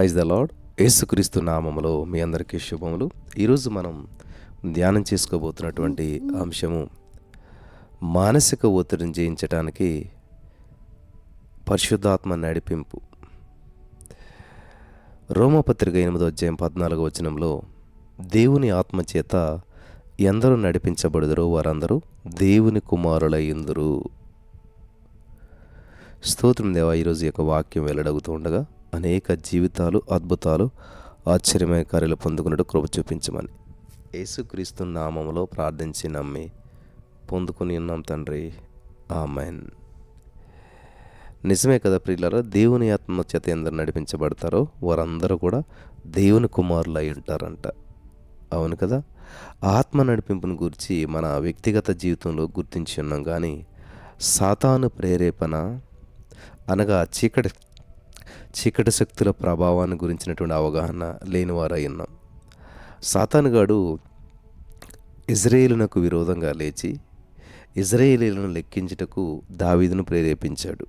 Praise the lord. యేసుక్రీస్తు నామములో మీ అందరికీ శుభములు. ఈరోజు మనం ధ్యానం చేసుకోబోతున్నటువంటి అంశము మానసిక ఒత్తిడిని జయించడానికి పరిశుద్ధాత్మ నడిపింపు. రోమపత్రిక 8వ అధ్యాయం 14వ వచనంలో దేవుని ఆత్మచేత ఎందరూ నడిపించబడుదురో వారందరూ దేవుని కుమారులయ్యుందురు. స్తోత్రం దేవా. ఈరోజు యొక్క వాక్యం వెల్లడవుతూ ఉండగా అనేక జీవితాలు, అద్భుతాలు, ఆశ్చర్యమైన కార్యాలు పొందుకున్నట్టు కృప చూపించమని యేసుక్రీస్తు నామములో ప్రార్థించి నమ్మి పొందుకుని ఉన్నాం తండ్రి. ఆమెన్. నిజమే కదా ప్రియులారా, దేవుని ఆత్మ చేత ఎందరు నడిపించబడతారో వారందరూ కూడా దేవుని కుమారులు అయి ఉంటారంట. అవును కదా. ఆత్మ నడిపింపును గురించి మన వ్యక్తిగత జీవితంలో గుర్తించి ఉన్నాం, కానీ సాతాను ప్రేరేపణ అనగా చీకటి శక్తుల ప్రభావాన్ని గురించినటువంటి అవగాహన లేనివారై ఉన్నాం. సాతానుగాడు ఇజ్రాయేలునకు విరోధంగా లేచి ఇజ్రాయేలీలను లెక్కించుటకు దావీదును ప్రేరేపించాడు.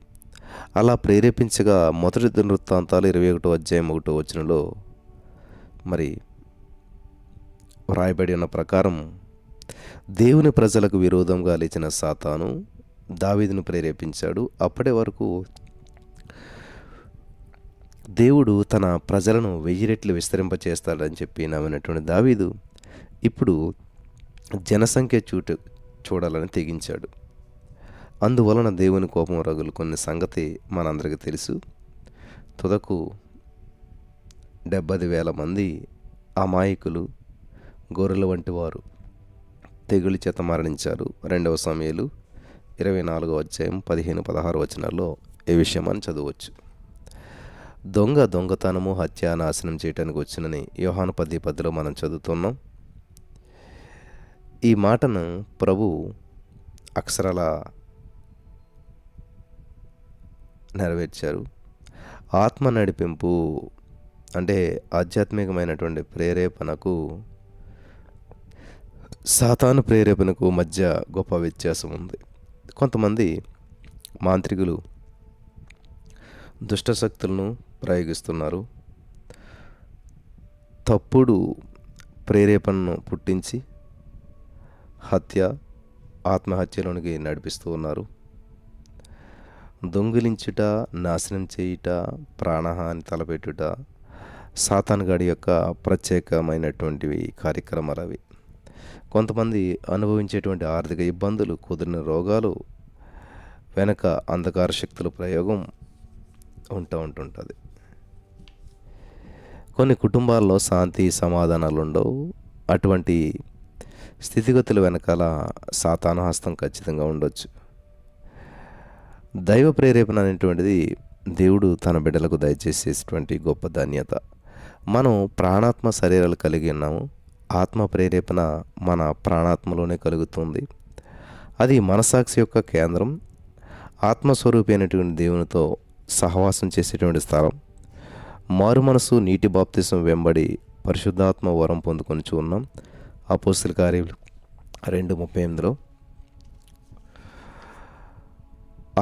అలా ప్రేరేపించగా మొదటి దినవృత్తాంతాలు 21వ అధ్యాయం 1వ వచనంలో మరి వ్రాయబడి ఉన్న ప్రకారం దేవుని ప్రజలకు విరోధంగా లేచిన సాతాను దావీదును ప్రేరేపించాడు. అప్పటి వరకు దేవుడు తన ప్రజలను 1000 రెట్లు విస్తరింపచేస్తాడని చెప్పి నమ్మినటువంటి దావీదు ఇప్పుడు జనసంఖ్య చూడాలని తెగించాడు. అందువలన దేవుని కోపం రగులుకున్న సంగతి మనందరికీ తెలుసు. తుదకు 70,000 మంది అమాయకులు, గొర్రెల వంటి వారు తెగులు చేత మరణించారు. 2వ సమూయేలు 24వ అధ్యాయం 15-16 వచనాల్లో ఈ విషయం అని చదవచ్చు. దొంగతనము, హత్య, నాశనం చేయటానికి వచ్చినని యోహాను 10:10లో మనం చదువుతున్నాం. ఈ మాటను ప్రభు అక్షరాల నెరవేర్చారు. ఆత్మ నడిపింపు అంటే ఆధ్యాత్మికమైనటువంటి ప్రేరేపణకు సాతాను ప్రేరేపణకు మధ్య గొప్ప వ్యత్యాసం ఉంది. కొంతమంది మాంత్రికులు దుష్టశక్తులను ప్రయోగిస్తున్నారు. తప్పుడు ప్రేరేపణను పుట్టించి ఆత్మహత్యలోనికి నడిపిస్తూ ఉన్నారు. దొంగిలించుట, నాశనం చేయుట, ప్రాణహాని తలపెట్టుట సాతానుగాడి యొక్క ప్రత్యేకమైనటువంటివి కార్యక్రమాలు అవి. కొంతమంది అనుభవించేటువంటి ఆర్థిక ఇబ్బందులు, కుదిరిన రోగాలు వెనక అంధకార శక్తుల ప్రయోగం ఉంటుంటుంది. కొన్ని కుటుంబాల్లో శాంతి సమాధానాలు ఉండవు. అటువంటి స్థితిగతుల వెనకాల సాతాను హస్తం ఖచ్చితంగా ఉండొచ్చు. దైవ ప్రేరేపణ అనేటువంటిది దేవుడు తన బిడ్డలకు దయచేసేటువంటి గొప్ప ధన్యత. మనం ప్రాణాత్మ శరీరాలు కలిగి ఉన్నాము. ఆత్మ ప్రేరేపణ మన ప్రాణాత్మలోనే కలుగుతుంది. అది మనసాక్షి యొక్క కేంద్రం. ఆత్మస్వరూపి అయినటువంటి దేవునితో సహవాసం చేసేటువంటి స్థలం. మారు మనసు, నీటి బాప్తిసం వెంబడి పరిశుద్ధాత్మ వరం పొందుకొని ఉన్నాం. అపోస్తల కార్యాలు 2:38లో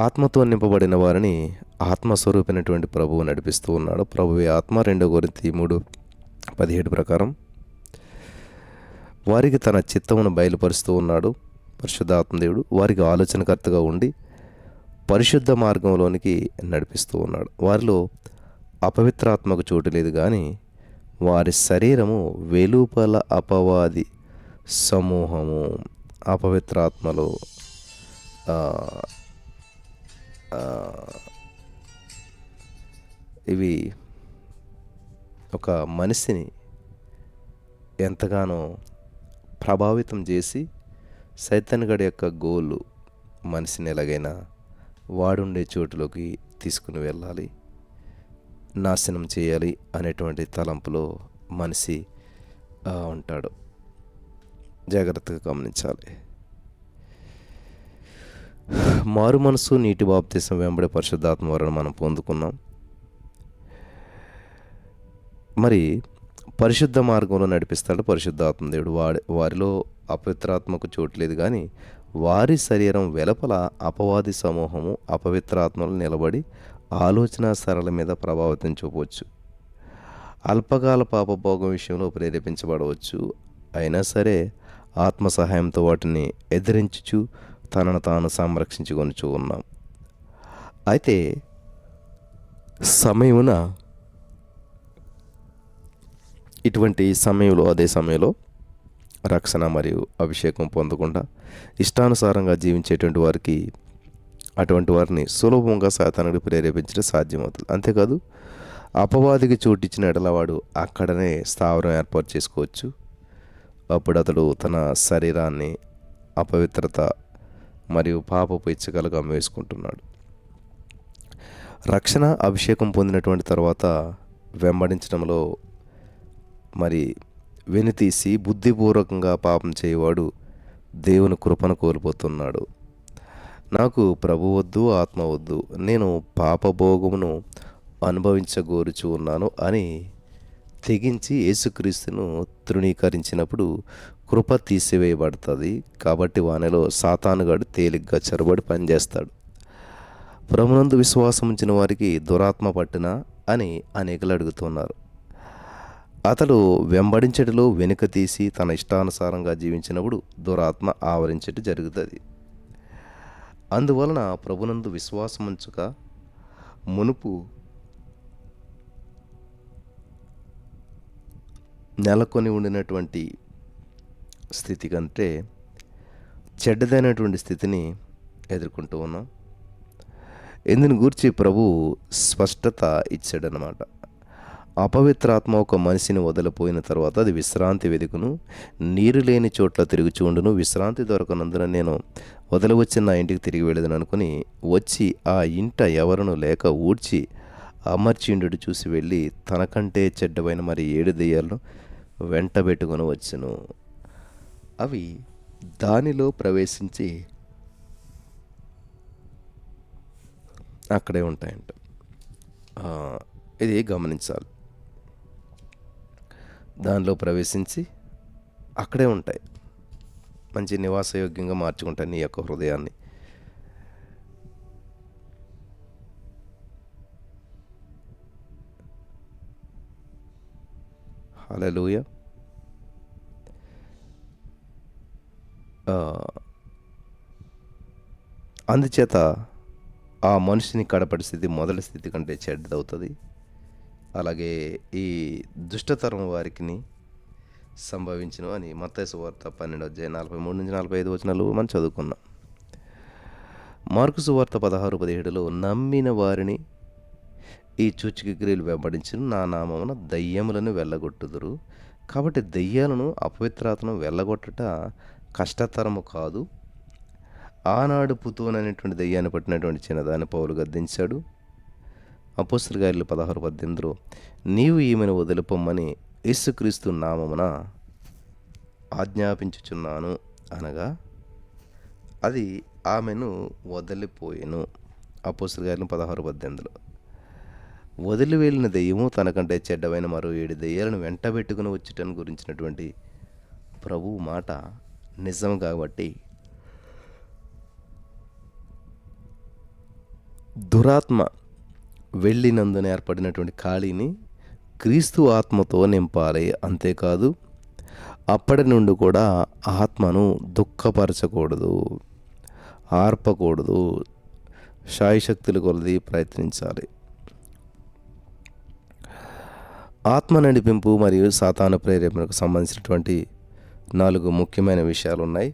ఆత్మతో నింపబడిన వారిని ఆత్మస్వరూపైనటువంటి ప్రభువు నడిపిస్తూ ఉన్నాడు. ప్రభువే ఆత్మ. 2 కొరింథీ 3:17 ప్రకారం వారికి తన చిత్తమును బయలుపరుస్తూ ఉన్నాడు. పరిశుద్ధాత్మ దేవుడు వారికి ఆలోచనకర్తగా ఉండి పరిశుద్ధ మార్గంలోనికి నడిపిస్తూ ఉన్నాడు. వారిలో అపవిత్రాత్మకు చోటు లేదు, కానీ వారి శరీరము వెలుపల అపవాది సమూహము. అపవిత్రాత్మలో ఇవి ఒక మనిషిని ఎంతగానో ప్రభావితం చేసి సైతానుగాడి యొక్క గోలు మనిషిని ఎలాగైనా వాడుండే చోటులోకి తీసుకుని వెళ్ళాలి, నాశనం చేయాలి అనేటువంటి తలంపులో మనిషి ఉంటాడు. జాగ్రత్తగా గమనించాలి. మారు మనసు, నీటి బాప్తిసం వెంబడి పరిశుద్ధాత్మ వలన మనం పొందుకున్నాం. మరి పరిశుద్ధ మార్గంలో నడిపిస్తాడు పరిశుద్ధాత్మ దేవుడు. వారిలో అపవిత్రాత్మకు చోటు లేదు, కానీ వారి శరీరం వెలుపల అపవాది సమూహము అపవిత్రాత్మలు నిలబడి ఆలోచన సరళ మీద ప్రభావితం చూపవచ్చు. అల్పకాల పాపభోగం విషయంలో ప్రేరేపించబడవచ్చు. అయినా సరే ఆత్మ సహాయంతో వాటిని ఎదిరించుచు తనను తాను సంరక్షించుకొనుచు ఉన్నాం. అయితే సమయమున ఇటువంటి సమయంలో అదే సమయంలో రక్షణ మరియు అభిషేకం పొందకుండా ఇష్టానుసారంగా జీవించేటువంటి వారికి అటువంటి వారిని సులభంగా సాతానుడికి ప్రేరేపించడం సాధ్యమవుతుంది. అంతేకాదు అపవాదికి చోటిచ్చిన ఎడలవాడు అక్కడనే స్థావరం ఏర్పాటు చేసుకోవచ్చు. అప్పుడు అతడు తన శరీరాన్ని అపవిత్రత మరియు పాపపు ఇచ్చకలకు అమ్మవేసుకుంటున్నాడు. రక్షణ అభిషేకం పొందినటువంటి తర్వాత వెంబడించడంలో మరి వెనుతీసి బుద్ధిపూర్వకంగా పాపం చేయవాడు దేవుని కృపను కోల్పోతున్నాడు. నాకు ప్రభు వద్దు, ఆత్మ వద్దు, నేను పాపభోగమును అనుభవించగోరుచు ఉన్నాను అని తెగించి యేసుక్రీస్తును తృణీకరించినప్పుడు కృప తీసివేయబడుతుంది. కాబట్టి వానిలో సాతానుగాడు తేలిగ్గా చొరబడి పనిచేస్తాడు. ప్రభునందు విశ్వాసం ఉంచిన వారికి దురాత్మ పట్టునా అని అనేకులు అడుగుతున్నారు. అతడు వెంబడించటలో వెనుక తీసి తన ఇష్టానుసారంగా జీవించినప్పుడు దురాత్మ ఆవరించట జరుగుతుంది. అందువలన ప్రభునందు విశ్వాసం ఉంచుక మునుపు నెలకొని ఉండినటువంటి స్థితి కంటే చెడ్డదైనటువంటి స్థితిని ఎదుర్కొంటూ ఉన్నాం. ఇందుని గూర్చి ప్రభు స్పష్టత ఇచ్చాడనమాట. అపవిత్రాత్మ ఒక మనిషిని వదిలిపోయిన తర్వాత అది విశ్రాంతి వెదుకును, నీరు లేని చోట్ల తిరుగుచూండును. విశ్రాంతి దొరకనందున నేను వదిలివచ్చిన నా ఇంటికి తిరిగి వెళ్ళదని అనుకుని వచ్చి ఆ ఇంట ఎవరును లేక ఊడ్చి అమర్చిండు చూసి వెళ్ళి తనకంటే చెడ్డమైన మరి 7 దెయ్యాలను వెంటబెట్టుకొని వచ్చును. అవి దానిలో ప్రవేశించి అక్కడే ఉంటాయంట. ఇది గమనించాలి. దానిలో ప్రవేశించి అక్కడే ఉంటాయి. మంచి నివాసయోగ్యంగా మార్చుకుంటాయి నీ యొక్క హృదయాన్ని. హల్లెలూయా. అందుచేత ఆ మనిషిని కడపడి స్థితి మొదటి స్థితి కంటే చెడ్డదవుతుంది. అలాగే ఈ దుష్టతరం వారికి సంభవించును అని మత్తయి సువార్త 12:43-45 మనం చదువుకున్నాం. మార్కు సువార్త 16:17 నమ్మిన వారిని ఈ సూచక క్రియలు వెంబడించును, నా నామమున దయ్యములను వెళ్ళగొట్టుదురు. కాబట్టి దయ్యాలను అపవిత్రాత్మను వెళ్ళగొట్టట కష్టతరము కాదు. ఆనాడు పుతూన్ అనేటువంటి దయ్యాన్ని పట్టినటువంటి చిన్నదాన్ని పౌలు గద్దించాడు. అపోస్తలుల కార్యాలు 16:18 నీవు ఈమెను వదిలిపొమ్మని యేసుక్రీస్తు నామమున ఆజ్ఞాపించుచున్నాను అనగా అది ఆమెను వదిలిపోయెను. అపోస్తలుల కార్యాలు 16:18 వదిలి వెళ్ళిన దెయ్యము తనకంటే చెడ్డమైన మరో 7 దెయ్యాలను వెంటబెట్టుకుని వచ్చుటను గురించినటువంటి ప్రభువు మాట నిజం కాబట్టి దురాత్మ వెళ్ళినందున ఏర్పడినటువంటి ఖాళీని క్రీస్తు ఆత్మతో నింపాలి. అంతేకాదు అప్పటి నుండి కూడా ఆత్మను దుఃఖపరచకూడదు, ఆర్పకూడదు, శాయశక్తుల కొలది ప్రయత్నించాలి. ఆత్మ నడిపింపు మరియు సాతాను ప్రేరేపణకు సంబంధించినటువంటి 4 ముఖ్యమైన విషయాలు ఉన్నాయి.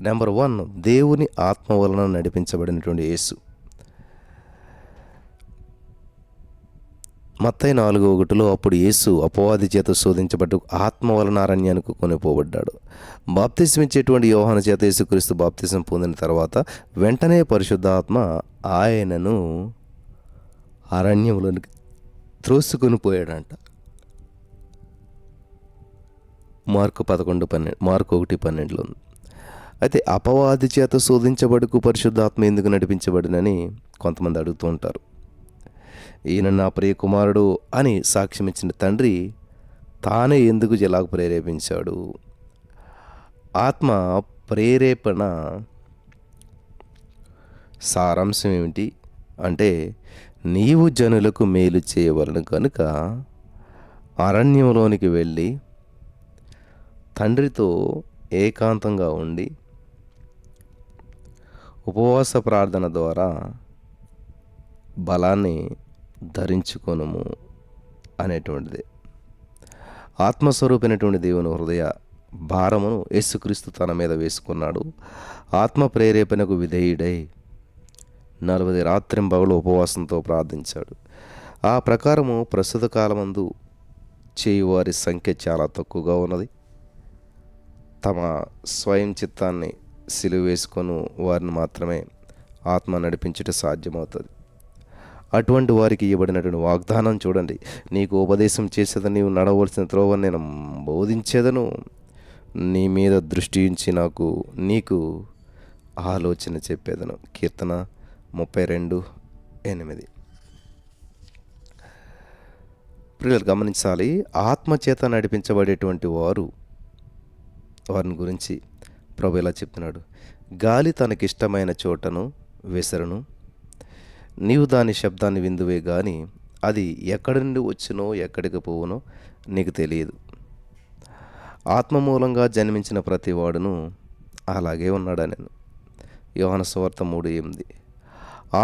నెంబర్ 1 దేవుని ఆత్మ వలన నడిపించబడినటువంటి యేసు. మత్తయి 4:1 అప్పుడు యేసు అపవాది చేత శోధించబడ్డ ఆత్మ వలన అరణ్యానికి కొనిపోబడ్డాడు. బాప్తిసం ఇచ్చేటువంటి యోహాను చేత యేసుక్రీస్తు బాప్తిసం పొందిన తర్వాత వెంటనే పరిశుద్ధాత్మ ఆయనను అరణ్యంలోనికి త్రోసుకొని పోయాడంట. మార్కు 1:12 ఉంది. అయితే అపవాది చేత శోధించబడుకు పరిశుద్ధాత్మ ఎందుకు నడిపించబడినని కొంతమంది అడుగుతూ ఉంటారు. ఈయన నా ప్రియ కుమారుడు అని సాక్ష్యం ఇచ్చిన తండ్రి తానే ఎందుకు ఇలాగ ప్రేరేపించాడు? ఆత్మ ప్రేరేపణ సారాంశం ఏమిటి అంటే నీవు జనులకు మేలు చేయవలను కనుక అరణ్యంలోనికి వెళ్ళి తండ్రితో ఏకాంతంగా ఉండి ఉపవాస ప్రార్థన ద్వారా బలాన్ని ధరించుకొనుము అనేటువంటిది. ఆత్మస్వరూపైనటువంటి దేవుని హృదయ భారమును యేసుక్రీస్తు తన మీద వేసుకున్నాడు. ఆత్మ ప్రేరేపణకు విధేయుడై 40 రాత్రింబగలు ఉపవాసంతో ప్రార్థించాడు. ఆ ప్రకారము ప్రస్తుత కాలమందు చేయువారి సంఖ్య చాలా తక్కువగా ఉన్నది. తమ స్వయం చిత్తాన్ని సిలువ వేసుకొని వారిని మాత్రమే ఆత్మ నడిపించుట సాధ్యమవుతుంది. అటువంటి వారికి ఇవ్వబడినటువంటి వాగ్దానం చూడండి. నీకు ఉపదేశం చేసేదని, నీవు నడవలసిన త్రోవని నేను బోధించేదను, నీ మీద దృష్టి ఉంచి నీకు ఆలోచన చెప్పేదను. కీర్తన 32:8. ప్రియులు గమనించాలి, ఆత్మచేత నడిపించబడేటువంటి వారిని గురించి ప్రభు ఇలా చెప్తున్నాడు. గాలి తనకిష్టమైన చోటను విసరను, నీవు దాని శబ్దాన్ని విందువే గాని అది ఎక్కడి నుండి వచ్చినో ఎక్కడికి పోవునో నీకు తెలియదు. ఆత్మ మూలంగా జన్మించిన ప్రతి వాడును అలాగే ఉన్నాడా నేను. యోహాను సువార్త 3:8.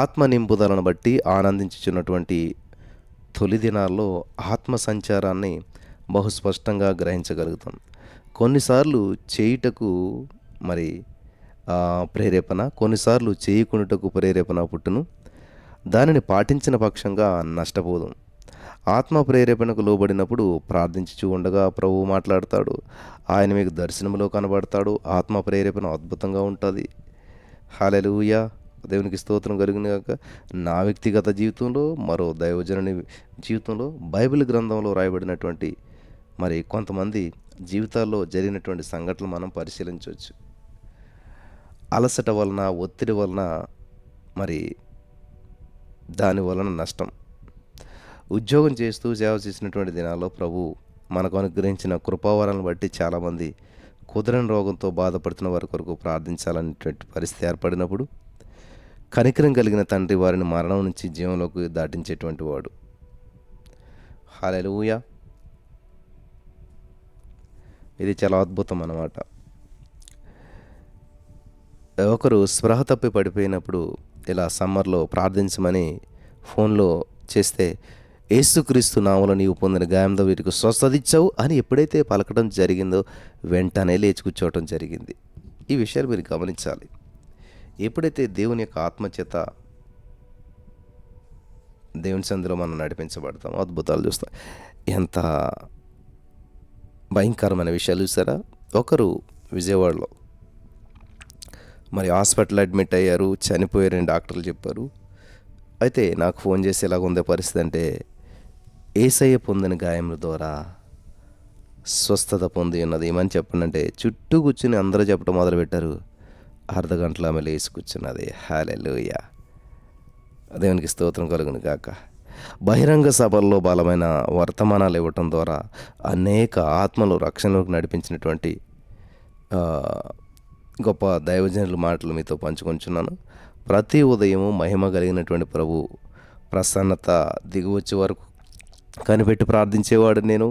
ఆత్మ నింపుదలను బట్టి ఆనందించుచున్నటువంటి తొలి దినాల్లో ఆత్మ సంచారాన్ని బహుస్పష్టంగా గ్రహించగలుగుతాం. కొన్నిసార్లు చేయుటకు ప్రేరేపణ, కొన్నిసార్లు చేయకుండాటకు ప్రేరేపణ పుట్టును. దానిని పాటించిన పక్షంగా నష్టపోదు. ఆత్మ ప్రేరేపణకు లోబడినప్పుడు ప్రార్థించుచూ ఉండగా ప్రభువు మాట్లాడతాడు. ఆయన మీకు దర్శనంలో కనబడతాడు. ఆత్మ ప్రేరేపణ అద్భుతంగా ఉంటుంది. హల్లెలూయా, దేవునికి స్తోత్రం కలుగును గాక. నా వ్యక్తిగత జీవితంలో, మరో దైవజనుని జీవితంలో, బైబిల్ గ్రంథంలో రాయబడినటువంటి కొంతమంది జీవితాల్లో జరిగినటువంటి సంఘటనలు మనం పరిశీలించవచ్చు. అలసట వలన, ఒత్తిడి వలన, దాని వలన నష్టం. ఉద్యోగం చేస్తూ సేవ చేసినటువంటి దినాల్లో ప్రభు మనకు అనుగ్రహించిన కృపావరాలను బట్టి చాలామంది కుదరని రోగంతో బాధపడుతున్న వారి కొరకు ప్రార్థించాలనేటువంటి పరిస్థితి ఏర్పడినప్పుడు కనికరం కలిగిన తండ్రి వారిని మరణం నుంచి జీవంలోకి దాటించేటువంటి వాడు. హల్లెలూయా, ఇది చాలా అద్భుతం అన్నమాట. ఒకరు స్పృహ తప్పి పడిపోయినప్పుడు ఇలా సమ్మర్లో ప్రార్థించమని ఫోన్లో చేస్తే, యేసుక్రీస్తు నామములో నీవు పొందిన గాయంతో వీటికి స్వస్థత ఇచ్చావు అని ఎప్పుడైతే పలకడం జరిగిందో వెంటనే లేచి కూర్చోవటం జరిగింది. ఈ విషయాలు మీరు గమనించాలి. ఎప్పుడైతే దేవుని యొక్క ఆత్మచేత దేవుని సందులో మనం నడిపించబడతామో అద్భుతాలు చూస్తాం. ఎంత భయంకరమైన విషయాలు చూసారా. ఒకరు విజయవాడలో హాస్పిటల్ అడ్మిట్ అయ్యారు, చనిపోయారని డాక్టర్లు చెప్పారు. అయితే నాకు ఫోన్ చేసి ఎలాగ ఉందే పరిస్థితి అంటే, యేసయ్య పొందిన గాయముల ద్వారా స్వస్థత పొంది ఉన్నది ఏమని చెప్పండి అంటే, చుట్టూ కూర్చుని అందరూ చెప్పడం మొదలుపెట్టారు. అర్ధగంటలో ఆమె లేచి కూర్చున్నది. హల్లెలూయా, దేవునికి స్తోత్రం కలుగును గాక. బహిరంగ సభల్లో బలమైన వర్తమానాలు ఇవ్వటం ద్వారా అనేక ఆత్మలు రక్షణలోకి నడిపించినటువంటి గొప్ప దైవజనుల మాటలు మీతో పంచుకొంచున్నాను. ప్రతి ఉదయము మహిమ కలిగినటువంటి ప్రభు ప్రసన్నత దిగువచ్చే వరకు కనిపెట్టి ప్రార్థించేవాడు నేను.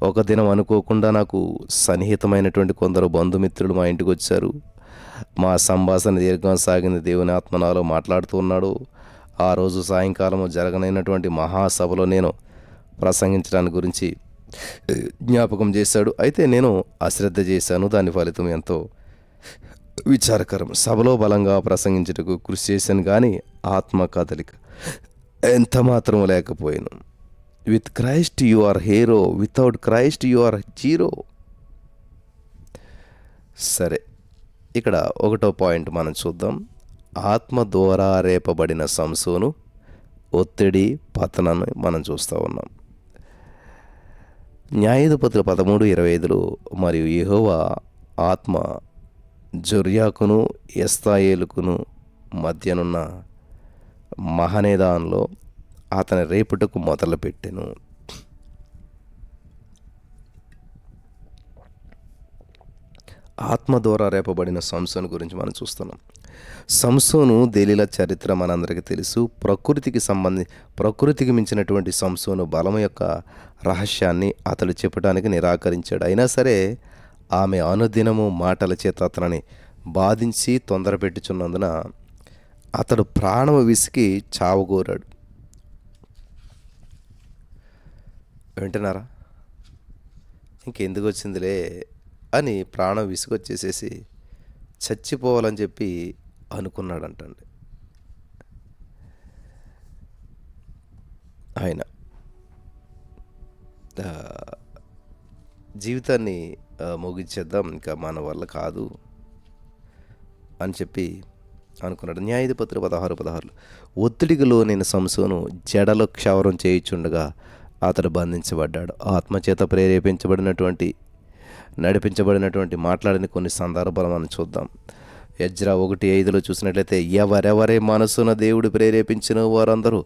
ఒక దినం అనుకోకుండా నాకు సన్నిహితమైనటువంటి కొందరు బంధుమిత్రులు మా ఇంటికి వచ్చారు. మా సంభాషణ దీర్ఘంగా సాగింది. దేవుని ఆత్మ నాలో మాట్లాడుతూ ఉన్నాడు. ఆ రోజు సాయంకాలము జరగనైనటువంటి మహాసభలో నేను ప్రసంగించడానికి గురించి జ్ఞాపకం చేశాడు. అయితే నేను అశ్రద్ధ చేశాను. దాని ఫలితం ఎంతో విచారకరం. సభలో బలంగా ప్రసంగించుటకు కృషి చేశాను, కానీ ఆత్మ కదలిక ఎంత మాత్రం లేకపోయాను. With Christ you are hero, without Christ you are zero. సరే, ఇక్కడ ఒకటో పాయింట్ మనం చూద్దాం. ఆత్మ ద్వారా రేపబడిన సంసోను ఒత్తిడి, పతనాన్ని మనం చూస్తూ ఉన్నాం. న్యాయాధిపతులు 13:25 మరియు యెహోవా ఆత్మ జొర్యాకును ఎస్తాయేలుకును మధ్యనున్న మహనేదాన్లో అతని రేపుటకు మొదలుపెట్టెను. ఆత్మ ద్వారా రేపబడిన సంసోను గురించి మనం చూస్తున్నాం. సంసోను దెలీలా చరిత్ర మనందరికీ తెలుసు. ప్రకృతికి మించినటువంటి సంసోను బలం యొక్క రహస్యాన్ని అతడు చెప్పడానికి నిరాకరించాడు. అయినా సరే ఆమె అనుదినము మాటల చేత అతనిని బాధించి తొందరపెట్టుచున్నందున అతడు ప్రాణము విసికి చావగోరాడు. వింటున్నారా? ఇంకెందుకు వచ్చిందిలే అని ప్రాణం విసుగొచ్చేసేసి చచ్చిపోవాలని చెప్పి అనుకున్నాడంటండి ఆయన. ఆ, జీవితాన్ని ముగించేద్దాం, ఇంకా మన వల్ల కాదు అని చెప్పి అనుకున్నాడు. న్యాయాధిపతులు 16:16 ఒత్తిడికి లోనైన సంసోను జడలో క్షవరం చేయుచుండగా అతడు బంధించబడ్డాడు. ఆత్మచేత నడిపించబడినటువంటి మాట్లాడిన కొన్ని సందర్భాలు మనం చూద్దాం. ఎజ్రా 1:5 చూసినట్లయితే, ఎవరెవరే మనసున దేవుడు ప్రేరేపించిన వారందరూ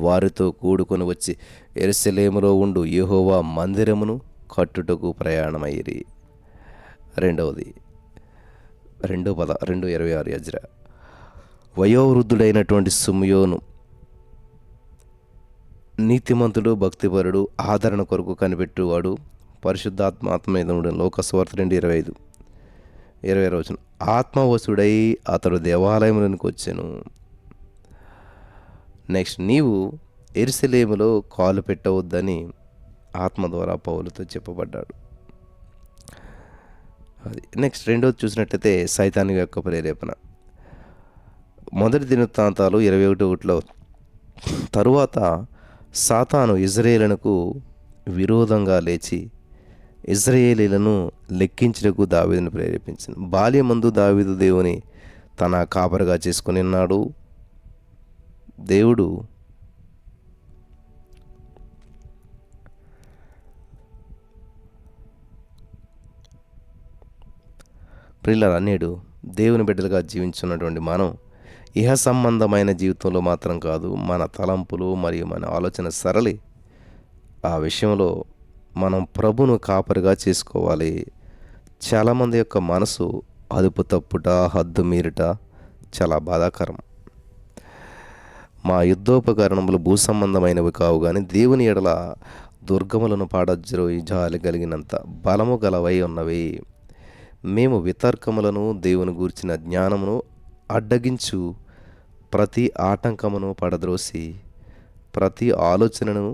వారితో కూడుకొని వచ్చి యెరూషలేములో ఉండు యెహోవా మందిరమును కట్టుటకు ప్రయాణమయ్యిరి. 2:26 ఎజ్రా. వయోవృద్ధుడైనటువంటి సిమ్యోను నీతిమంతుడు, భక్తిపరుడు, ఆదరణ కొరకు కనిపెట్టువాడు, పరిశుద్ధాత్మేదముడు. లోకస్వార్త 2:20 ఆత్మవశుడై అతడు దేవాలయంలోనికి వచ్చెను. నెక్స్ట్, నీవు యెరూషలేములో కాలు పెట్టవద్దని ఆత్మ ద్వారా పౌలుతో చెప్పబడ్డాడు. అది నెక్స్ట్. రెండోది చూసినట్లయితే సైతాను యొక్క ప్రేరేపణ. మొదటి దినవృత్తాంతాలు 21:1 తరువాత సాతాను ఇజ్రాయేలునకు విరోధంగా లేచి ఇజ్రాయేలీలను లెక్కించుటకు దావీదును ప్రేరేపించింది. బాల్యమందు దావీదు దేవుని తన కాపరిగా చేసుకుని ఉన్నాడు. దేవుడు ప్రియులారా, నేడు దేవుని బిడ్డలుగా జీవించున్నటువంటి మనం ఇహ సంబంధమైన జీవితంలో మాత్రం కాదు, మన తలంపులు మరియు మన ఆలోచన సరళి ఆ విషయంలో మనం ప్రభును కాపరిగా చేసుకోవాలి. చాలామంది యొక్క మనసు అదుపు తప్పుట, హద్దు మీరుట చాలా బాధాకరం. మా యుద్ధోపకరణములు భూ సంబంధమైనవి కావు, కానీ దేవుని ఎడల దుర్గములను పాడజ్రోయి జాలి కలిగినంత బలము గలవై ఉన్నవి. మేము వితర్కములను, దేవుని గూర్చిన జ్ఞానమును అడ్డగించు ప్రతి ఆటంకమును పడద్రోసి ప్రతి ఆలోచనను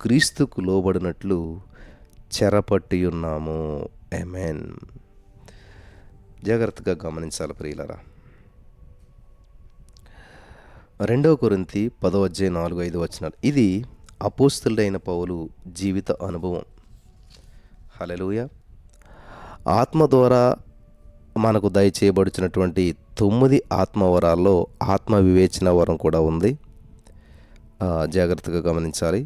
క్రీస్తుకు లోబడినట్లు చెరపట్టి ఉన్నాము. ఆమేన్. జాగ్రత్తగా గమనించాలి ప్రియులారా. 2 కొరింథీ 10:4-5 ఇది అపోస్తలుడైన పౌలు జీవిత అనుభవం. హల్లెలూయా. ఆత్మ ద్వారా మనకు దయచేయబడుచున్నటువంటి 9 ఆత్మవరాల్లో ఆత్మ వివేచన వరం కూడా ఉంది. జాగ్రత్తగా గమనించాలి.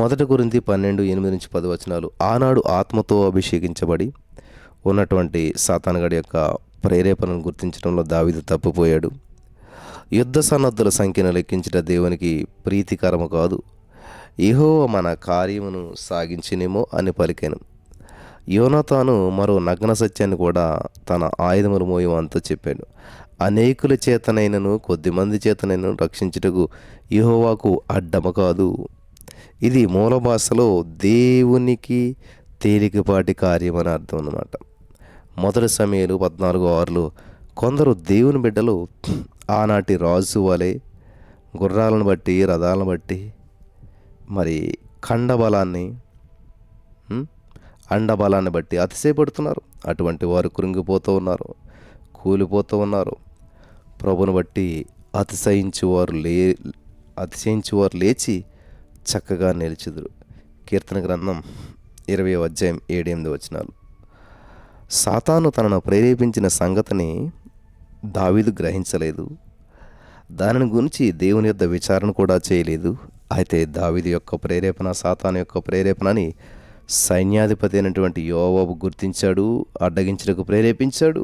మొదటి కొరింథీ 12:8-10 ఆనాడు ఆత్మతో అభిషేకించబడి ఉన్నటువంటి సాతానుగాడి యొక్క ప్రేరేపణను గుర్తించడంలో దావీదు తప్పిపోయాడు. యుద్ధ సన్నద్ధుల సంఖ్యను లెక్కించట దేవునికి ప్రీతికరము కాదు, యెహోవా మన కార్యమును సాగించినేమో అని పలికాను. యోనాతాను మరో నగ్న సత్యాన్ని కూడా తన ఆయుధములు మోయమంతో చెప్పాడు. అనేకుల చేతనైనను కొద్దిమంది చేతనైనను రక్షించుటకు యెహోవాకు అడ్డము కాదు. ఇది మూల భాషలో దేవునికి తేలికపాటి కార్యం అని అర్థం అన్నమాట. మొదటి సమయాలు 14:6 కొందరు దేవుని బిడ్డలు ఆనాటి రాజు వలె గుర్రాలను బట్టి, రథాలను బట్టి, మరి అండబలాన్ని బట్టి అతిశయపడుతున్నారు. అటువంటి వారు కృంగిపోతూ ఉన్నారు, కూలిపోతూ ఉన్నారు. ప్రభుని బట్టి అతిశయించువారు లేచి చక్కగా నిలిచెదరు. కీర్తన గ్రంథం 20:7-8 సాతాను తనను ప్రేరేపించిన సంగతిని దావీదు గ్రహించలేదు. దానిని గురించి దేవుని యొద్ద విచారణ కూడా చేయలేదు. అయితే దావీదు యొక్క ప్రేరేపణ సాతాను యొక్క ప్రేరేపణని సైన్యాధిపతి అయినటువంటి యోవాబు గుర్తించాడు, అడ్డగించుటకు ప్రేరేపించాడు.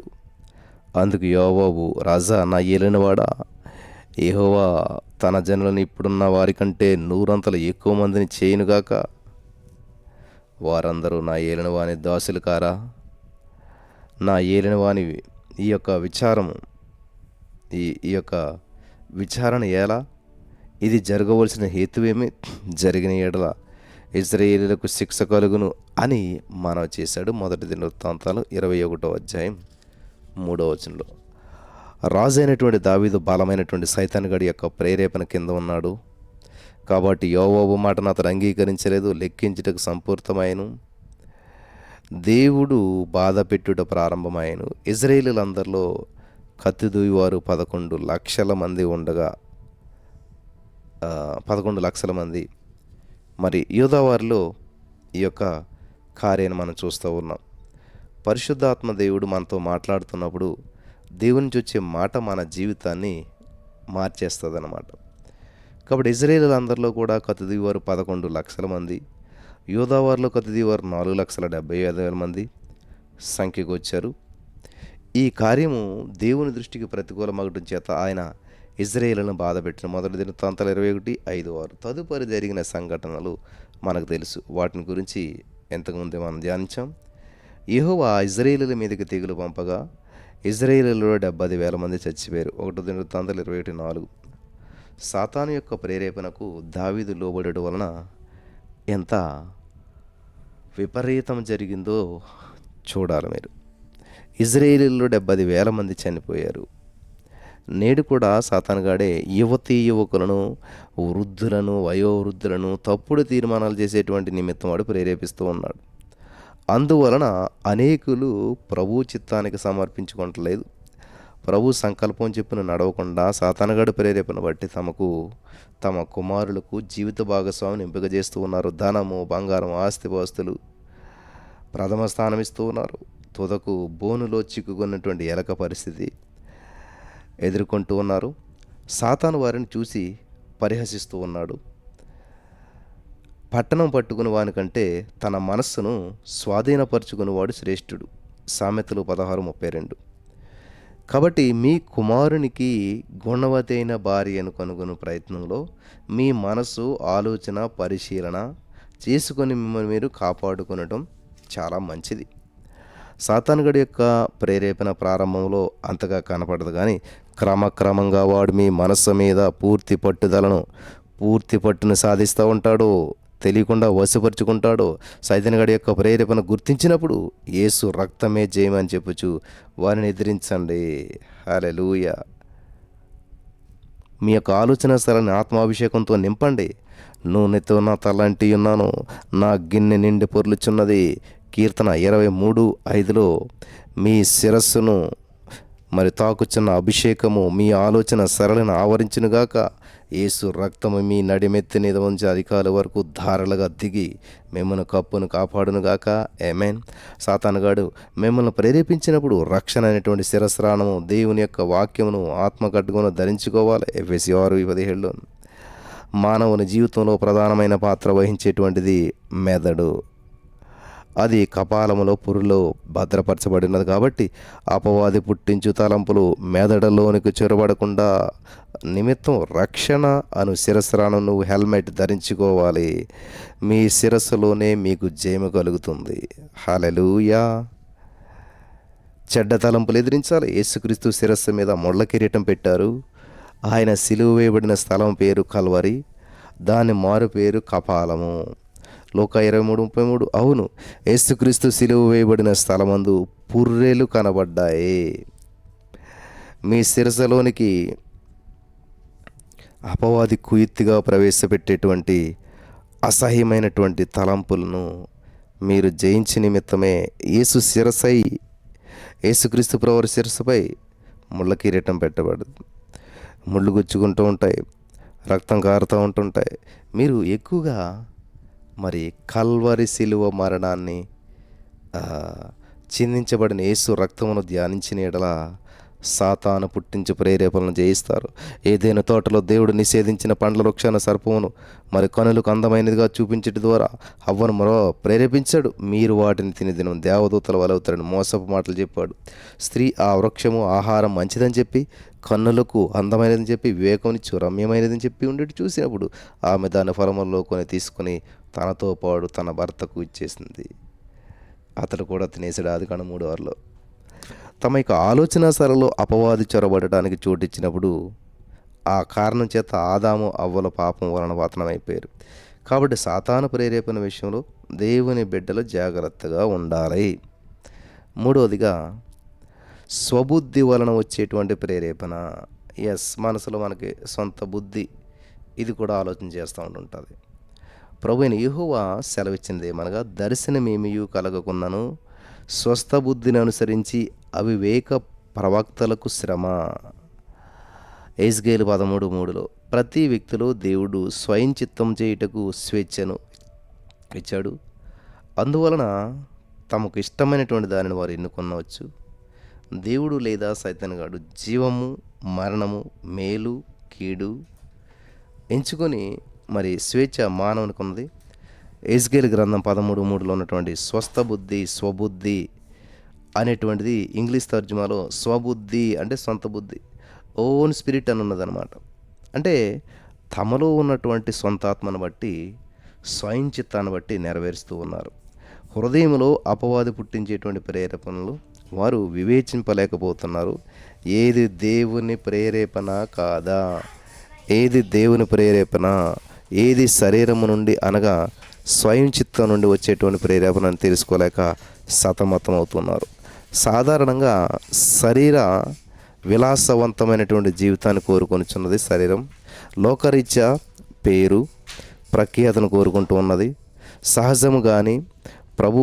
అందుకు యోవాబు, రాజా, నా ఏలినవాడా, యెహోవా తన జనులను ఇప్పుడున్న వారికంటే 100 అంతలు ఎక్కువ మందిని చేయునుగాక. వారందరూ నా ఏలినవాని దాసులు కారా నా ఏలినవాని ఈ యొక్క విచారము ఈ ఈ యొక్క విచారణ ఎలా, ఇది జరగవలసిన హేతువేమి, జరిగిన ఎడల ఇశ్రాయేలీయులకు శిక్ష కలుగును అని మనవి చేశాడు. మొదటి దినవృత్తాంతాలు 21వ అధ్యాయం 3వ వచనంలో. రాజు అయినటువంటి దావీదు బలమైనటువంటి సైతానుగాడి యొక్క ప్రేరేపణ కింద ఉన్నాడు. కాబట్టి యోవాబు మాటను అతడు అంగీకరించలేదు, లెక్కించుటకు సంపూర్తమాయను. దేవుడు బాధ పెట్టుట ప్రారంభమాయను. ఇశ్రాయేలీయులందరిలో కత్తిదూయువారు 11 లక్షల మంది ఉండగా 11 లక్షల మంది. మరి యూదావారిలో ఈ యొక్క కార్యాన్ని మనం చూస్తూ ఉన్నాం. పరిశుద్ధాత్మ దేవుడు మనతో మాట్లాడుతున్నప్పుడు దేవుని నుంచి వచ్చే మాట మన జీవితాన్ని మార్చేస్తుంది అన్నమాట. కాబట్టి ఇశ్రాయేలీయులందరిలో కూడా కత్తిదూయువారు 11 లక్షల మంది, యూదావారిలో కత్తిదూయువారు 4,75,000 మంది సంఖ్యకు వచ్చారు. ఈ కార్యము దేవుని దృష్టికి ప్రతికూలమగటం చేత ఆయన ఇశ్రాయేలును బాధపెట్టిన. మొదటి దినవృత్తాంతాలు 21:5-6. తదుపరి జరిగిన సంఘటనలు మనకు తెలుసు. వాటిని గురించి ఇంతకుముందే మనం ధ్యానించాం. యెహోవా ఇశ్రాయేలీయుల మీదకి తెగులు పంపగా ఇశ్రాయేలీయులలో 70,000 మంది చచ్చిపోయారు. 1 దినవృత్తాంతాలు 21:4. సాతాను యొక్క ప్రేరేపణకు దావీదు లోబడడం వలన ఎంత విపరీతం జరిగిందో చూడాలి మీరు. ఇశ్రాయేలీయులలో 70,000 మంది చనిపోయారు. నేడు కూడా సాతానుగాడే యువతీ యువకులను, వృద్ధులను, వయోవృద్ధులను తప్పుడు తీర్మానాలు చేసేటువంటి నిమిత్తం వాడు ప్రేరేపిస్తూ ఉన్నాడు. అందువలన అనేకులు ప్రభు చిత్తానికి సమర్పించుకోవట్లేదు. ప్రభు సంకల్పం చెప్పున నడవకుండా సాతానుగాడు ప్రేరేపణ బట్టి తమ కుమారులకు జీవిత భాగస్వామిని ఎంపిక చేస్తూ ఉన్నారు. ధనము, బంగారం, ఆస్తిపాస్తులు ప్రథమ స్థానం ఇస్తూ ఉన్నారు. తుదకు బోనులో చిక్కుకున్నటువంటి ఎలక పరిస్థితి ఎదుర్కొంటూ ఉన్నారు. సాతాను వారిని చూసి పరిహసిస్తూ ఉన్నాడు. పట్టణం పట్టుకుని వానికంటే తన మనస్సును స్వాధీనపరుచుకునేవాడు శ్రేష్ఠుడు. సామెతలు 16:32. కాబట్టి మీ కుమారునికి గుణవతి అయిన భార్యను కనుగొనే ప్రయత్నంలో మీ మనసు, ఆలోచన, పరిశీలన చేసుకొని మిమ్మల్ని మీరు కాపాడుకొనటం చాలా మంచిది. సాతానుగాడి యొక్క ప్రేరేపణ ప్రారంభంలో అంతగా కనపడదు, కానీ క్రమక్రమంగా వాడు మీ మనస్సు మీద పూర్తి పట్టును సాధిస్తూ ఉంటాడు. తెలియకుండా వశపరుచుకుంటాడు. సైతానుగాడి యొక్క ప్రేరేపణ గుర్తించినప్పుడు యేసు రక్తమే జయమని చెప్పుచు వారిని ఎదిరించండి. హల్లెలూయా. మీ యొక్క ఆలోచన స్థలాన్ని ఆత్మాభిషేకంతో నింపండి. నూనెతో నా తలంటి ఉన్నాను, నా గిన్నె నిండి పొర్లుచున్నది. కీర్తన 23:5లో మీ శిరస్సును మరి తాకుచున్న అభిషేకము మీ ఆలోచన సరళను ఆవరించునుగాక. యేసు రక్తము మీ నడిమెత్తి మీద ఉంచి అధికారుల వరకు ధారలుగా దిగి మిమ్మల్ని కప్పును కాపాడునుగాక. ఆమేన్. సాతానుగాడు మిమ్మల్ని ప్రేరేపించినప్పుడు రక్షణ అనేటువంటి శిరస్రాణము, దేవుని యొక్క వాక్యమును, ఆత్మకడ్డును ధరించుకోవాలి. ఎఫెసీ 6:17లో. మానవుని జీవితంలో ప్రధానమైన పాత్ర వహించేటువంటిది మెదడు. అది కపాలములో పురులో భద్రపరచబడినది. కాబట్టి అపవాది పుట్టించు తలంపులు మెదడులోనికి చొరబడకుండా నిమిత్తం రక్షణ అను శిరస్రాను నువ్వు హెల్మెట్ ధరించుకోవాలి. మీ శిరస్సులోనే మీకు జయము కలుగుతుంది. హల్లెలూయా. చెడ్డ తలంపులు ఎదిరించాలి. యేసుక్రీస్తు శిరస్సు మీద ముళ్ళ కిరీటం పెట్టారు. ఆయన సిలువ వేయబడిన స్థలం పేరు కల్వరి, దాని మారు పేరు కపాలము. లోకా 23:33. అవును, యేసుక్రీస్తు సిలువ వేయబడిన స్థలమందు పుర్రెలు కనబడ్డాయి. మీ శిరస్సులోనికి అపవాది కుయుక్తిగా ప్రవేశపెట్టేటువంటి అసహ్యమైనటువంటి తలంపులను మీరు జయించి నిమిత్తమే యేసుక్రీస్తు ప్రభువారి శిరస్సుపై ముళ్ళ కిరీటం పెట్టబడదు. ముళ్ళు గుచ్చుకుంటూ ఉంటాయి, రక్తం కారుతూ ఉంటుంటాయి. మీరు ఎక్కువగా మరి కల్వరి సిలువ మరణాన్ని, చిందించబడిన యేసు రక్తమును ధ్యానించిన ఎడల సాతాను పుట్టించి ప్రేరేపణను జయిస్తారు. ఏదైనా తోటలో దేవుడు నిషేధించిన పండ్ల వృక్షాన సర్పమును మరి కనులకు అందమైనదిగా చూపించడం ద్వారా హవ్వను ప్రేరేపించాడు. మీరు వాటిని తిని దినం దేవదూతల వలవుతారని మోసపు మాటలు చెప్పాడు. స్త్రీ ఆ వృక్షము ఆహారం మంచిదని చెప్పి, కన్నులకు అందమైనదని చెప్పి, వివేకమునిచ్చు రమ్యమైనదని చెప్పి ఉండేటి చూసినప్పుడు ఆమె దాని ఫలములలో తీసుకొని తనతో పాటు తన భర్తకు ఇచ్చేసింది. అతడు కూడా తినేసాడు. ఆదికాండం 3:6లో. తమ యొక్క ఆలోచన సరలో అపవాది చొరబడడానికి చోటిచ్చినప్పుడు ఆ కారణం చేత ఆదాము అవ్వల పాపం వలన పతనమైపోయారు. కాబట్టి సాతాను ప్రేరేపణ విషయంలో దేవుని బిడ్డలు జాగ్రత్తగా ఉండాలి. మూడవదిగా స్వబుద్ధి వలన వచ్చేటువంటి ప్రేరేపణ. మనసులో మనకి సొంత బుద్ధి, ఇది కూడా ఆలోచన చేస్తూ ఉంటుంటుంది. ప్రభువైన యెహోవా సెలవిచ్చినది ఏమనగా, దర్శనమేమియు కలగకున్నను స్వస్థ బుద్ధిని అనుసరించి అవివేక ప్రవక్తలకు శ్రమ. ఎహెజ్కేలు 13:3. ప్రతి వ్యక్తిలో దేవుడు స్వయం చిత్తం చేయుటకు స్వేచ్ఛను ఇచ్చాడు. అందువలన తమకు ఇష్టమైనటువంటి దానిని వారు ఎన్నుకొనవచ్చు. దేవుడు లేదా సైతానుగాడు జీవము, మరణము, మేలు, కీడు ఎంచుకొని మరి స్వేచ్ఛ మానవునికి ఉన్నది. ఎహెజ్కేలు గ్రంథం 13:3లో ఉన్నటువంటి స్వస్థ బుద్ధి, స్వబుద్ధి అనేటువంటిది ఇంగ్లీష్ తర్జుమాలో స్వబుద్ధి అంటే సొంత బుద్ధి, ఓన్ స్పిరిట్ అని ఉన్నదన్నమాట. అంటే తమలో ఉన్నటువంటి సొంత ఆత్మను బట్టి, స్వయం చిత్తాన్ని బట్టి నెరవేరుస్తూ ఉన్నారు. హృదయంలో అపవాది పుట్టించేటువంటి ప్రేరేపణలు వారు వివేచింపలేకపోతున్నారు. ఏది దేవుని ప్రేరేపణ కాదా, ఏది దేవుని ప్రేరేపణ, ఏది శరీరము నుండి అనగా స్వయం చిత్తం నుండి వచ్చేటువంటి ప్రేరేపణను తెలుసుకోలేక సతమతం అవుతున్నారు. సాధారణంగా శరీర విలాసవంతమైనటువంటి జీవితాన్ని కోరుకొనిచున్నది శరీరం. లోకరీత్యా పేరు, ప్రఖ్యాతను కోరుకుంటూ ఉన్నది. సహజము కానీ ప్రభు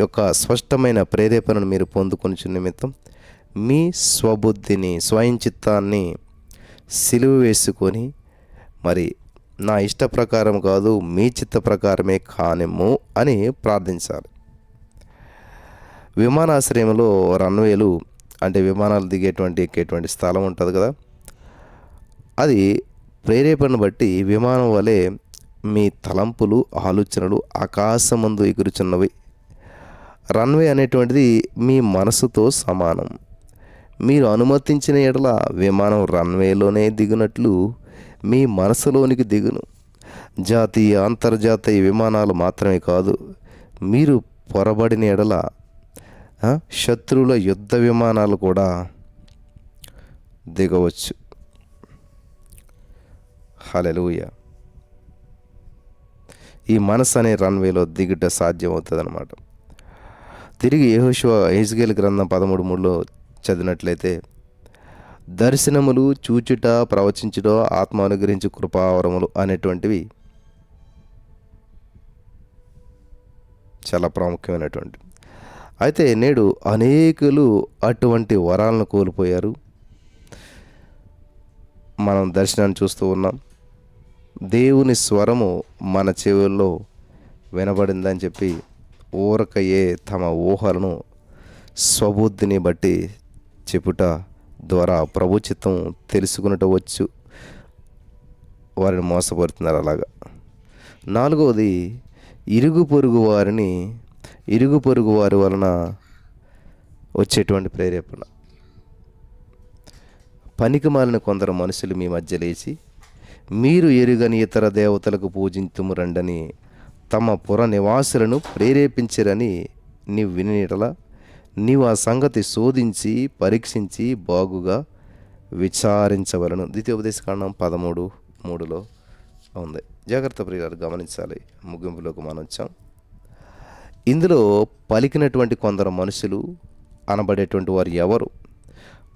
యొక్క స్పష్టమైన ప్రేరేపణను మీరు పొందుకొనిచు నిమిత్తం మీ స్వబుద్ధిని, స్వయం చిత్తాన్ని సిలువ వేసుకొని మరి నా ఇష్ట ప్రకారం కాదు మీ చిత్త ప్రకారమే కానిమ్ము అని ప్రార్థించాలి. విమానాశ్రయంలో రన్వేలు అంటే విమానాలు ఎక్కేటువంటి స్థలం ఉంటుంది కదా, అది ప్రేరేపణను బట్టి విమానం వలె మీ తలంపులు, ఆలోచనలు ఆకాశమందు ఎగురుచున్నవి. రన్వే అనేటువంటిది మీ మనసుతో సమానం. మీరు అనుమతించిన ఎడల విమానం రన్వేలోనే దిగునట్లు మీ మనసులోనికి దిగును. జాతీయ, అంతర్జాతీయ విమానాలు మాత్రమే కాదు, మీరు పొరబడిన ఎడల శత్రువుల యుద్ధ విమానాలు కూడా దిగవచ్చు. హల్లెలూయా. ఈ మనసు అనే రన్వేలో దిగుట సాధ్యమవుతుంది అన్నమాట. తిరిగి ఎహెజ్కేలు గ్రంథం 13:3లో చదివినట్లయితే, దర్శనములు చూచుట, ప్రవచించుట, ఆత్మ అనుగ్రహించు కృపావరములు అనేటువంటివి చాలా ప్రాముఖ్యమైనటువంటి. అయితే నేడు అనేకులు అటువంటి వరాలను కోల్పోయారు. మనం దర్శనాన్ని చూస్తూ ఉన్నాం. దేవుని స్వరము మన చెవుల్లో వినబడిందని చెప్పి ఊరకయే తమ ఊహలను స్వబుద్ధిని బట్టి చెప్పుట ద్వారా ప్రభు చిత్తం తెలుసుకున్నట వచ్చు వారిని మోసపడుతున్నారు. అలాగా. నాలుగవది, ఇరుగు పొరుగు వారి వలన వచ్చేటువంటి ప్రేరేపణ. పనికిమాలిన కొందరు మనుషులు మీ మధ్య లేచి, మీరు ఎరుగని ఇతర దేవతలకు పూజింతుము రండని తమ పుర నివాసులను ప్రేరేపించరని నీవు వినిటలా నీవు ఆ సంగతి శోధించి పరీక్షించి బాగుగా విచారించవలను. ద్వితీయోపదేశకాండం 13:3లో ఉంది. జాగ్రత్త ప్రియులారా, గమనించాలి. ముగింపులోకి మనం వచ్చాం. ఇందులో పలికినటువంటి కొందరు మనుషులు అనబడేటువంటి వారు ఎవరు?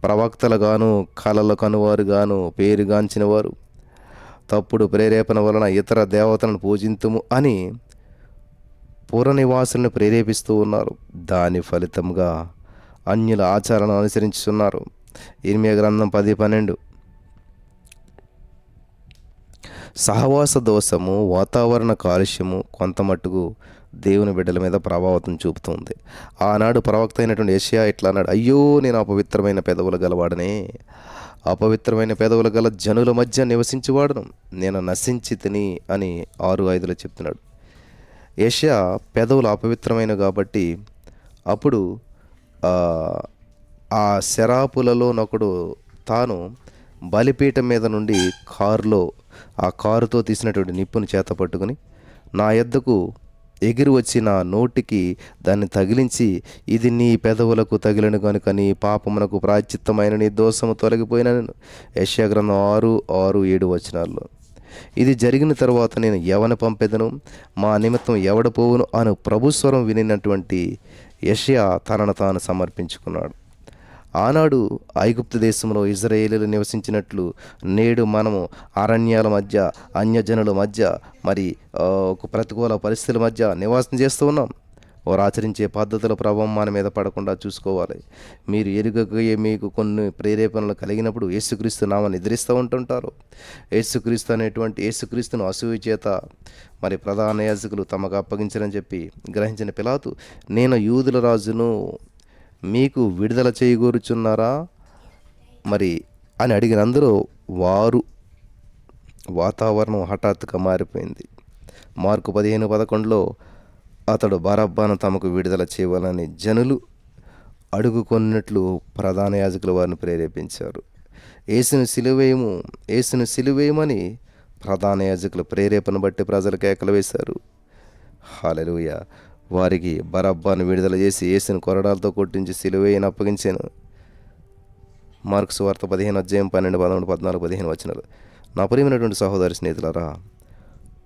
ప్రవక్తలుగాను, కలలు కనువారు గాను, పేరుగాంచిన వారు, తప్పుడు ప్రేరేపణ వలన ఇతర దేవతలను పూజింతుము అని పుర నివాసులను ప్రేరేపిస్తూ ఉన్నారు. దాని ఫలితంగా అన్యుల ఆచారాలను అనుసరించుతున్నారు. ఇర్మియా గ్రంథం 10:12. సహవాస దోషము, వాతావరణ కాలుష్యము కొంత మట్టుకు దేవుని బిడ్డల మీద ప్రభావితం చూపుతుంది. ఆనాడు ప్రవక్త అయినటువంటి యెషయా ఇట్లా అన్నాడు, అయ్యో నేను అపవిత్రమైన పెదవులు గలవాడనే, అపవిత్రమైన పెదవులు గల జనుల మధ్య నివసించేవాడును, నేను నశించి తిని అని 6:5లో చెప్తున్నాడు. యెషయా పెదవులు అపవిత్రమైనవి కాబట్టి అప్పుడు ఆ శరాపులలోనొకడు తాను బలిపీఠం మీద నుండి ఆ కారుతో తీసినటువంటి నిప్పును చేత పట్టుకుని నా యొద్దకు ఎగిరి వచ్చి నా నోటికి దాన్ని తగిలించి, ఇది నీ పెదవులకు తగిలిన కనుక నీ పాపమునకు ప్రాయశ్చిత్తమైన నీ దోషము తొలగిపోయినను. యెషయా గ్రంథం 6:6-7 వచనాల్లో. ఇది జరిగిన తరువాత నేను ఎవని పంపెదను, మా నిమిత్తం ఎవడ పోవును అను ప్రభుస్వరం వినినటువంటి యెషయా తనను తాను సమర్పించుకున్నాడు. ఆనాడు ఐగుప్తు దేశంలో ఇజ్రాయేలీలు నివసించినట్లు నేడు మనము అరణ్యాల మధ్య, అన్యజనుల మధ్య, మరి ఒక ప్రతికూల పరిస్థితుల మధ్య నివాసం చేస్తూ ఉన్నాం. వారు ఆచరించే పద్ధతుల ప్రభావం మన మీద పడకుండా చూసుకోవాలి. మీరు ఎరుగకే మీకు కొన్ని ప్రేరేపణలు కలిగినప్పుడు యేసుక్రీస్తు నామని ఎదిరిస్తూ ఉంటుంటారు. యేసుక్రీస్తును అసూయ చేత మరి ప్రధాన యాజకులు తమకు అప్పగించరని చెప్పి గ్రహించిన పిలాతు, నేను యూదుల రాజును, మీకు విడుదల చేయగోరుచున్నారా మరి అని అడిగినందులో వాతావరణం హఠాత్తుగా మారిపోయింది. మార్కు 15:11లో అతడు బరబ్బను తమకు విడుదల చేయవాలని జనులు అడుగుకొన్నట్లు ప్రధాన యాజకులు వారిని ప్రేరేపించారు. యేసును సిలువేయమని ప్రధాన యాజకుల ప్రేరేపణ బట్టి ప్రజలు కేకలు వేశారు. హల్లెలూయా. వారికి బరబ్బను విడుదల చేసి యేసును కొరడాలతో కొట్టించి సిలువేయని అప్పగించాను. మార్కు సువార్త 15:12-13-14-15 వచనాలు. నా ప్రియమైనటువంటి సహోదరి స్నేహితులారా,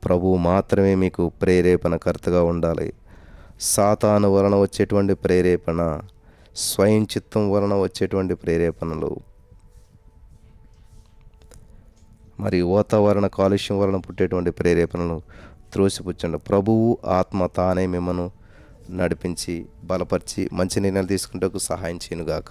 ప్రభువు మాత్రమే మీకు ప్రేరేపణకర్తగా ఉండాలి. సాతాను వలన వచ్చేటువంటి ప్రేరేపణ, స్వయం చిత్తం వలన వచ్చేటువంటి ప్రేరేపణలు, మరి వాతావరణ కాలుష్యం వలన పుట్టేటువంటి ప్రేరేపణలు త్రోసిపుచ్చండి. ప్రభువు ఆత్మ తానే మిమ్మను నడిపించి బలపరిచి మంచి నిర్ణయాలు తీసుకుంటకు సహాయం చేయనుగాక.